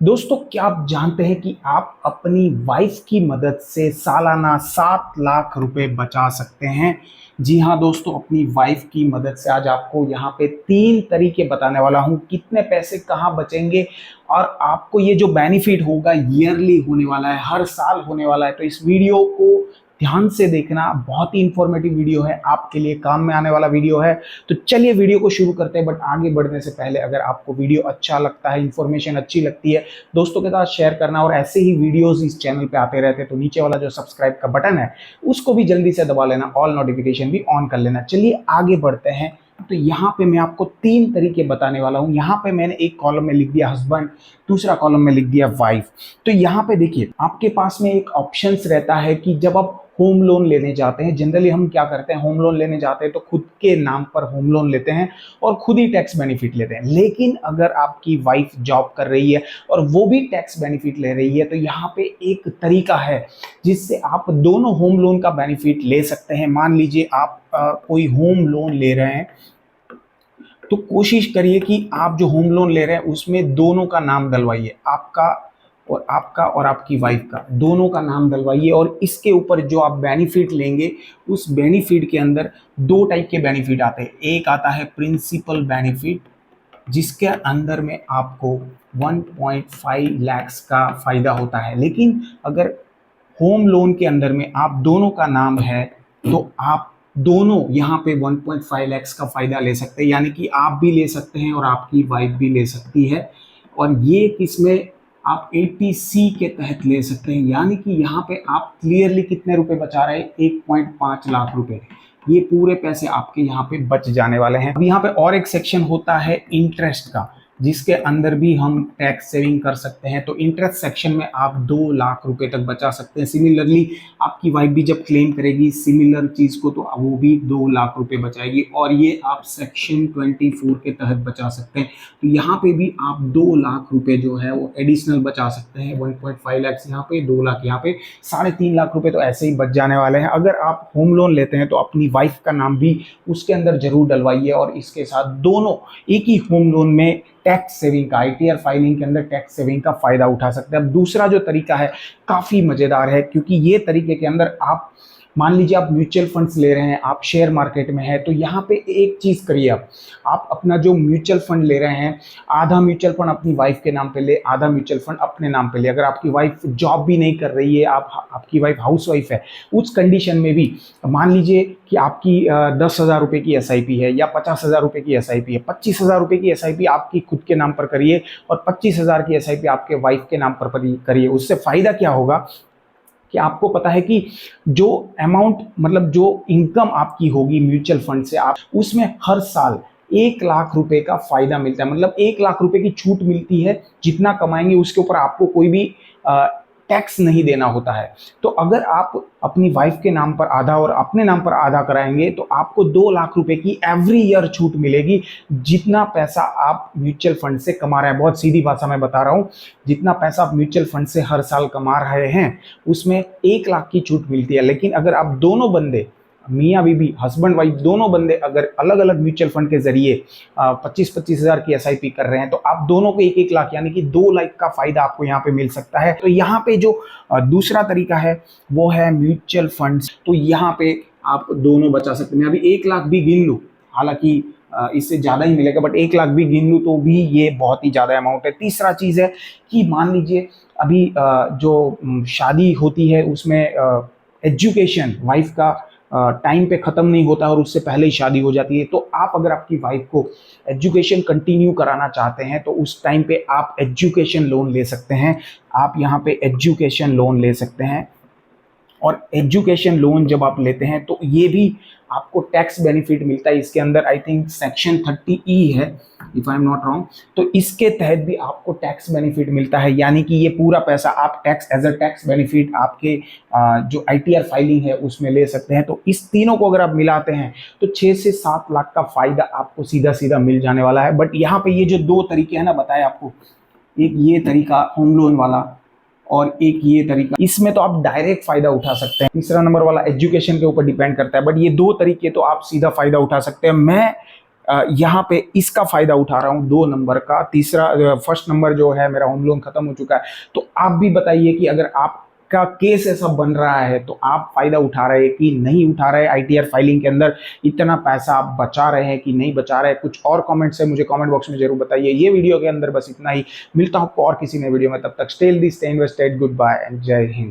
दोस्तों, क्या आप जानते हैं कि आप अपनी वाइफ की मदद से सालाना 7 लाख रुपए बचा सकते हैं। जी हाँ दोस्तों, अपनी वाइफ की मदद से आज आपको यहाँ पे 3 तरीके बताने वाला हूँ कितने पैसे कहाँ बचेंगे और आपको ये जो बेनिफिट होगा ईयरली होने वाला है, हर साल होने वाला है। तो इस वीडियो को ध्यान से देखना, बहुत ही इंफॉर्मेटिव वीडियो है, आपके लिए काम में आने वाला वीडियो है। तो चलिए वीडियो को शुरू करते हैं। बट आगे बढ़ने से पहले अगर आपको वीडियो अच्छा लगता है, इंफॉर्मेशन अच्छी लगती है, दोस्तों के साथ शेयर करना और ऐसे ही वीडियोस इस चैनल पे आते रहते हैं तो नीचे वाला जो सब्सक्राइब का बटन है उसको भी जल्दी से दबा लेना, ऑल नोटिफिकेशन भी ऑन कर लेना। चलिए आगे बढ़ते हैं। तो यहाँ पे मैं आपको 3 तरीके बताने वाला हूँ। यहाँ पे मैंने एक कॉलम में लिख दिया हस्बैंड, दूसरा कॉलम में लिख दिया वाइफ। तो यहाँ पे देखिए, आपके पास में एक ऑप्शंस रहता है कि जब आप होम लोन लेने जाते हैं, जनरली हम क्या करते हैं, होम लोन लेने जाते हैं तो खुद के नाम पर होम लोन लेते हैं और खुद ही टैक्स बेनिफिट लेते हैं। लेकिन अगर आपकी वाइफ जॉब कर रही है और वो भी टैक्स बेनिफिट ले रही है तो यहाँ पे एक तरीका है जिससे आप दोनों होम लोन का बेनिफिट ले सकते हैं। मान लीजिए आप कोई होम लोन ले रहे हैं तो कोशिश करिए कि आप जो होम लोन ले रहे हैं उसमें दोनों का नाम डलवाइए, आपका और आपकी वाइफ का, दोनों का नाम डलवाइए। और इसके ऊपर जो आप बेनिफिट लेंगे उस बेनिफिट के अंदर 2 टाइप के बेनिफिट आते हैं। एक आता है प्रिंसिपल बेनिफिट, जिसके अंदर में आपको 1.5 लाख का फायदा होता है। लेकिन अगर होम लोन के अंदर में आप दोनों का नाम है तो आप दोनों यहाँ पे 1.5 लाख का फायदा ले सकते हैं, यानी कि आप भी ले सकते हैं और आपकी वाइफ भी ले सकती है। और ये किसमें आप 80C के तहत ले सकते हैं, यानी कि यहाँ पे आप क्लियरली कितने रुपए बचा रहे हैं, 1.5 लाख रुपए। ये पूरे पैसे आपके यहाँ पे बच जाने वाले हैं। अब यहाँ पे और एक सेक्शन होता है इंटरेस्ट का, जिसके अंदर भी हम टैक्स सेविंग कर सकते हैं। तो इंटरेस्ट सेक्शन में आप 2 लाख रुपए तक बचा सकते हैं। सिमिलरली आपकी वाइफ भी जब क्लेम करेगी सिमिलर चीज को तो वो भी 2 लाख रुपए बचाएगी और ये आप सेक्शन 24 के तहत बचा सकते हैं। तो यहाँ पे भी आप 2 लाख रुपए जो है वो एडिशनल बचा सकते हैं। 1.5 लाख यहाँ पे, 2 लाख यहाँ पे, 3.5 लाख रुपए तो ऐसे ही बच जाने वाले हैं। अगर आप होम लोन लेते हैं तो अपनी वाइफ का नाम भी उसके अंदर जरूर डलवाइए और इसके साथ दोनों एक ही होम लोन में टैक्स सेविंग का, आईटीआर फाइलिंग के अंदर टैक्स सेविंग का फायदा उठा सकते हैं। अब दूसरा जो तरीका है काफी मजेदार है, क्योंकि ये तरीके के अंदर आप मान लीजिए आप म्यूचुअल फंड्स ले रहे हैं, आप शेयर मार्केट में है, तो यहाँ पे एक चीज करिए, आप अपना जो म्यूचुअल फंड ले रहे हैं, आधा म्यूचुअल फंड अपनी वाइफ के नाम पे ले, आधा म्यूचुअल फंड अपने नाम पे ले। अगर आपकी वाइफ जॉब भी नहीं कर रही है, आपकी वाइफ हाउस वाइफ है, उस कंडीशन में भी मान लीजिए कि आपकी 10,000 रुपए की SIP है या 50,000 रुपए की SIP है, 25,000 रुपए की SIP आपकी खुद के नाम पर करिए और 25,000 की SIP आपके वाइफ के नाम पर करिए। उससे फायदा क्या होगा कि आपको पता है कि जो अमाउंट, मतलब जो इनकम आपकी होगी म्यूचुअल फंड से, आप उसमें हर साल 1 लाख रुपए का फायदा मिलता है। मतलब 1 लाख रुपए की छूट मिलती है, जितना कमाएंगे उसके ऊपर आपको कोई भी टैक्स नहीं देना होता है। तो अगर आप अपनी वाइफ के नाम पर आधा और अपने नाम पर आधा कराएंगे तो आपको 2 लाख रुपए की एवरी ईयर छूट मिलेगी, जितना पैसा आप म्यूचुअल फंड से कमा रहे हैं। बहुत सीधी भाषा में बता रहा हूं, जितना पैसा आप म्यूचुअल फंड से हर साल कमा रहे हैं उसमें 1 लाख की छूट मिलती है। लेकिन अगर आप दोनों बंदे, मियाँ बीबी, हस्बैंड वाइफ, दोनों बंदे अगर अलग अलग म्यूचुअल फंड के जरिए 25-25 हजार की SIP कर रहे हैं तो आप दोनों को 1-1 लाख यानी कि 2 लाख का फायदा आपको यहाँ पे मिल सकता है। तो यहाँ पे जो दूसरा तरीका है वो है म्यूचुअल फंड्स। तो यहाँ पे आप दोनों बचा सकते हैं। मैं अभी 1 लाख भी गिन लूँ, हालांकि इससे ज़्यादा ही मिलेगा, बट 1 लाख भी गिन लूँ तो भी ये बहुत ही ज़्यादा अमाउंट है। तीसरा चीज़ है कि मान लीजिए अभी जो शादी होती है उसमें एजुकेशन वाइफ का टाइम पे ख़त्म नहीं होता और उससे पहले ही शादी हो जाती है। तो आप अगर आपकी वाइफ को एजुकेशन कंटिन्यू कराना चाहते हैं तो उस टाइम पे आप एजुकेशन लोन ले सकते हैं। आप यहाँ पे एजुकेशन लोन ले सकते हैं और एजुकेशन लोन जब आप लेते हैं तो ये भी आपको टैक्स बेनिफिट मिलता है। इसके अंदर आई थिंक सेक्शन 30E है, if I am not wrong. तो इसके तहत भी आपको टैक्स बेनिफिट मिलता है, यानी कि ये पूरा पैसा आप tax as a tax benefit आपके जो ITR फाइलिंग है उसमें ले सकते हैं। तो इस तीनों को अगर आप मिलाते हैं तो 6 से 7 लाख का फायदा आपको सीधा सीधा मिल जाने वाला है। बट यहाँ पे ये जो 2 तरीके हैं ना बताए आपको, एक ये तरीका होम लोन वाला और एक ये तरीका, इसमें तो आप डायरेक्ट फायदा उठा सकते हैं। तीसरा नंबर वाला एजुकेशन के ऊपर डिपेंड करता है, बट ये 2 तरीके तो आप सीधा फायदा उठा सकते हैं। मैं यहाँ पे इसका फायदा उठा रहा हूँ 2 नंबर का। तीसरा फर्स्ट नंबर जो है मेरा होम लोन खत्म हो चुका है। तो आप भी बताइए कि अगर आप का केस ऐसा बन रहा है तो आप फायदा उठा रहे हैं कि नहीं उठा रहे, आईटीआर फाइलिंग के अंदर इतना पैसा आप बचा रहे हैं कि नहीं बचा रहे। कुछ और कमेंट्स है मुझे कमेंट बॉक्स में जरूर बताइए। ये वीडियो के अंदर बस इतना ही, मिलता हूं आपको और किसी नए वीडियो में, तब तक stay healthy, stay invested, goodbye and Jai Hind.